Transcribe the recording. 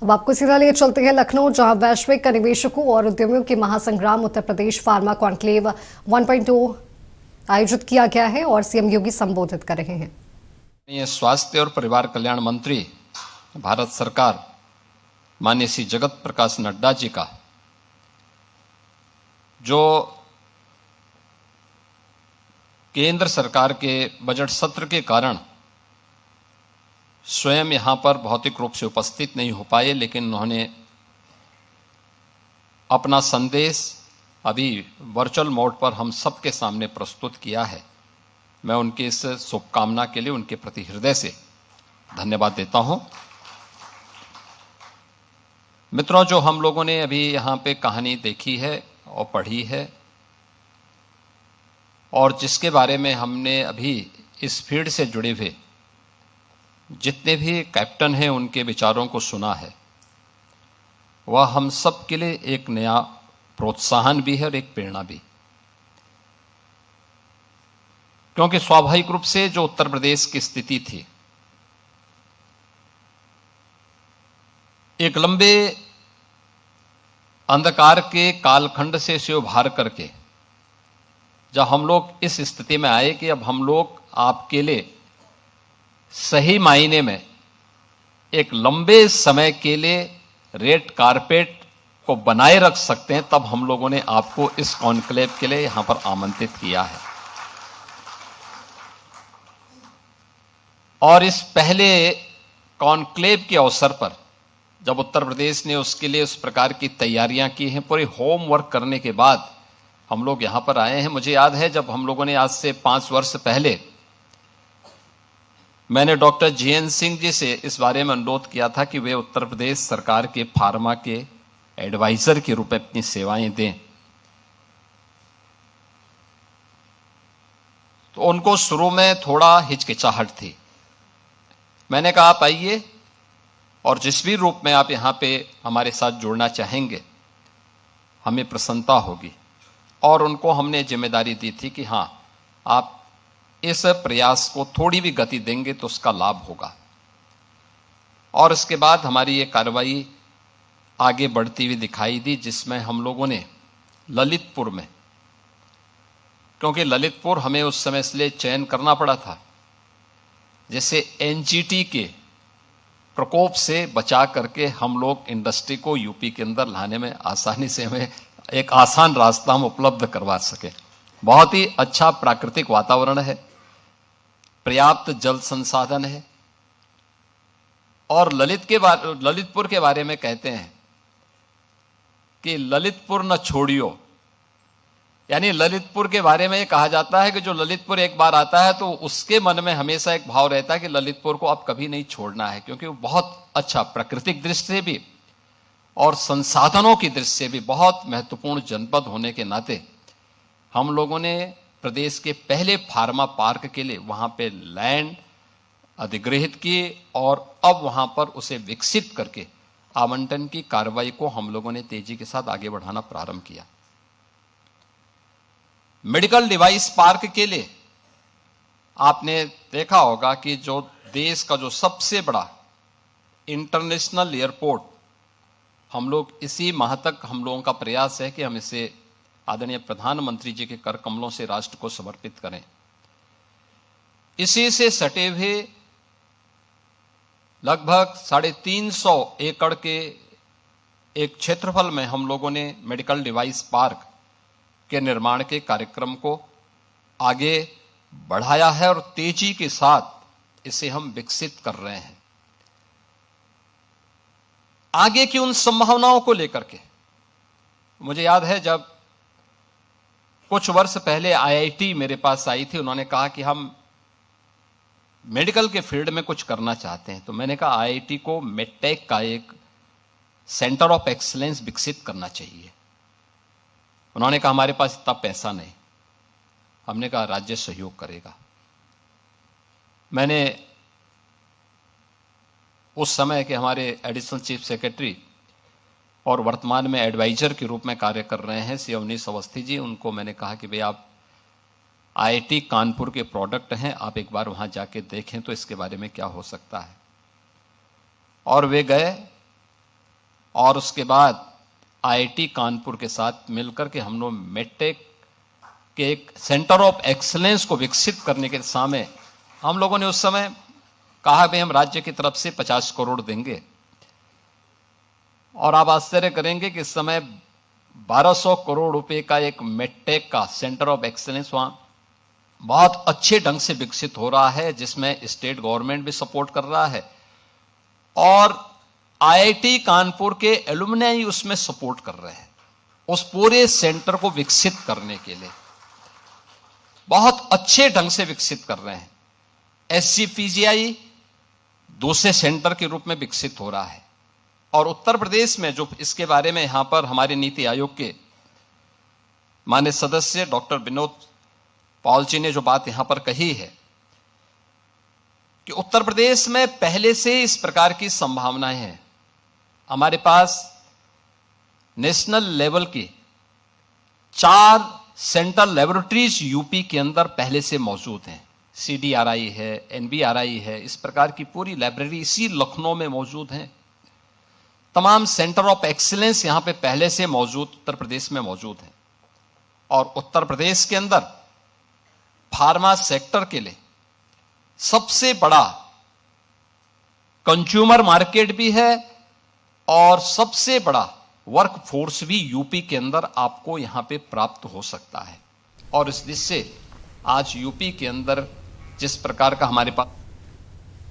अब आपको सीधा लिए चलते हैं लखनऊ, जहां वैश्विक निवेशकों और उद्यमियों के महासंग्राम उत्तर प्रदेश फार्मा कॉन्क्लेव 1.2 आयोजित किया गया है और सीएम योगी संबोधित कर रहे हैं। ये स्वास्थ्य और परिवार कल्याण मंत्री भारत सरकार माननीय श्री जगत प्रकाश नड्डा जी का जो केंद्र सरकार के बजट सत्र के कारण स्वयं यहां पर भौतिक रूप से उपस्थित नहीं हो पाए, लेकिन उन्होंने अपना संदेश अभी वर्चुअल मोड पर हम सबके सामने प्रस्तुत किया है। मैं उनकी इस शुभकामना के लिए उनके प्रति हृदय से धन्यवाद देता हूं। मित्रों, जो हम लोगों ने अभी यहां पे कहानी देखी है और पढ़ी है और जिसके बारे में हमने अभी इस फील्ड से जुड़े हुए जितने भी कैप्टन हैं उनके विचारों को सुना है, वह हम सब के लिए एक नया प्रोत्साहन भी है और एक प्रेरणा भी। क्योंकि स्वाभाविक रूप से जो उत्तर प्रदेश की स्थिति थी, एक लंबे अंधकार के कालखंड से उभार करके जब हम लोग इस स्थिति में आए कि अब हम लोग आपके लिए सही मायने में एक लंबे समय के लिए रेड कारपेट को बनाए रख सकते हैं, तब हम लोगों ने आपको इस कॉन्क्लेव के लिए यहां पर आमंत्रित किया है। और इस पहले कॉन्क्लेव के अवसर पर जब उत्तर प्रदेश ने उसके लिए उस प्रकार की तैयारियां की हैं, पूरी होमवर्क करने के बाद हम लोग यहां पर आए हैं। मुझे याद है जब हम लोगों ने आज से 5 वर्ष पहले मैंने डॉक्टर जीएन सिंह जी से इस बारे में अनुरोध किया था कि वे उत्तर प्रदेश सरकार के फार्मा के एडवाइजर के रूप में अपनी सेवाएं दें, तो उनको शुरू में थोड़ा हिचकिचाहट थी। मैंने कहा आप आइए और जिस भी रूप में आप यहां पे हमारे साथ जुड़ना चाहेंगे हमें प्रसन्नता होगी। और उनको हमने जिम्मेदारी दी थी कि हां, आप इस प्रयास को थोड़ी भी गति देंगे तो उसका लाभ होगा। और इसके बाद हमारी ये कार्रवाई आगे बढ़ती हुई दिखाई दी, जिसमें हम लोगों ने ललितपुर में, क्योंकि ललितपुर हमें उस समय इसलिए चयन करना पड़ा था जैसे एनजीटी के प्रकोप से बचा करके हम लोग इंडस्ट्री को यूपी के अंदर लाने में आसानी से हमें एक आसान रास्ता हम उपलब्ध करवा सके। बहुत ही अच्छा प्राकृतिक वातावरण है, पर्याप्त जल संसाधन है। और ललितपुर के बारे में कहते हैं कि ललितपुर न छोड़ियो, यानी ललितपुर के बारे में ये कहा जाता है कि जो ललितपुर एक बार आता है तो उसके मन में हमेशा एक भाव रहता है कि ललितपुर को अब कभी नहीं छोड़ना है, क्योंकि वो बहुत अच्छा प्राकृतिक दृष्टि से भी और संसाधनों की दृष्टि से भी बहुत महत्वपूर्ण जनपद होने के नाते हम लोगों ने प्रदेश के पहले फार्मा पार्क के लिए वहां पे लैंड अधिग्रहित किए और अब वहां पर उसे विकसित करके आवंटन की कार्रवाई को हम लोगों ने तेजी के साथ आगे बढ़ाना प्रारंभ किया। मेडिकल डिवाइस पार्क के लिए आपने देखा होगा कि जो देश का जो सबसे बड़ा इंटरनेशनल एयरपोर्ट, हम लोग इसी माह तक हम लोगों का प्रयास है कि हम इसे आदरणीय प्रधानमंत्री जी के कर कमलों से राष्ट्र को समर्पित करें। इसी से सटे हुए लगभग 350 एकड़ के एक क्षेत्रफल में हम लोगों ने मेडिकल डिवाइस पार्क के निर्माण के कार्यक्रम को आगे बढ़ाया है और तेजी के साथ इसे हम विकसित कर रहे हैं। आगे की उन संभावनाओं को लेकर के मुझे याद है जब कुछ वर्ष पहले आईआईटी मेरे पास आई थी, उन्होंने कहा कि हम मेडिकल के फील्ड में कुछ करना चाहते हैं। तो मैंने कहा आईआईटी को मेडटेक का एक सेंटर ऑफ एक्सीलेंस विकसित करना चाहिए। उन्होंने कहा हमारे पास इतना पैसा नहीं। हमने कहा राज्य सहयोग करेगा। मैंने उस समय के हमारे एडिशनल चीफ सेक्रेटरी और वर्तमान में एडवाइजर के रूप में कार्य कर रहे हैं श्री अवनीश अवस्थी जी, उनको मैंने कहा कि भाई आप आईआईटी कानपुर के प्रोडक्ट हैं, आप एक बार वहां जाके देखें तो इसके बारे में क्या हो सकता है। और वे गए और उसके बाद आईआईटी कानपुर के साथ मिलकर के हम लोग मेडटेक के एक सेंटर ऑफ एक्सीलेंस को विकसित करने के दिशा में हम लोगों ने उस समय कहा भाई हम राज्य की तरफ से 50 करोड़ देंगे। और आप आश्चर्य करेंगे कि इस समय 1200 करोड़ रुपए का एक मेडटेक का सेंटर ऑफ एक्सीलेंस वहां बहुत अच्छे ढंग से विकसित हो रहा है, जिसमें स्टेट गवर्नमेंट भी सपोर्ट कर रहा है और आईआईटी कानपुर के एलुमनाई उसमें सपोर्ट कर रहे हैं उस पूरे सेंटर को विकसित करने के लिए, बहुत अच्छे ढंग से विकसित कर रहे हैं। एससीपीजीआई दूसरे सेंटर के रूप में विकसित हो रहा है। और उत्तर प्रदेश में जो इसके बारे में यहां पर हमारे नीति आयोग के माननीय सदस्य डॉक्टर विनोद पॉल जी ने जो बात यहां पर कही है कि उत्तर प्रदेश में पहले से इस प्रकार की संभावनाएं हैं। हमारे पास नेशनल लेवल की 4 सेंट्रल लेबोरेटरीज यूपी के अंदर पहले से मौजूद हैं। सीडीआरआई है, एनबीआरआई है, इस प्रकार की पूरी लाइब्रेरी इसी लखनऊ में मौजूद हैं। तमाम सेंटर ऑफ एक्सीलेंस यहां पे पहले से मौजूद उत्तर प्रदेश में मौजूद हैं। और उत्तर प्रदेश के अंदर फार्मा सेक्टर के लिए सबसे बड़ा कंज्यूमर मार्केट भी है और सबसे बड़ा वर्क फोर्स भी यूपी के अंदर आपको यहां पे प्राप्त हो सकता है। और इस दृष्टि से आज यूपी के अंदर जिस प्रकार का हमारे पास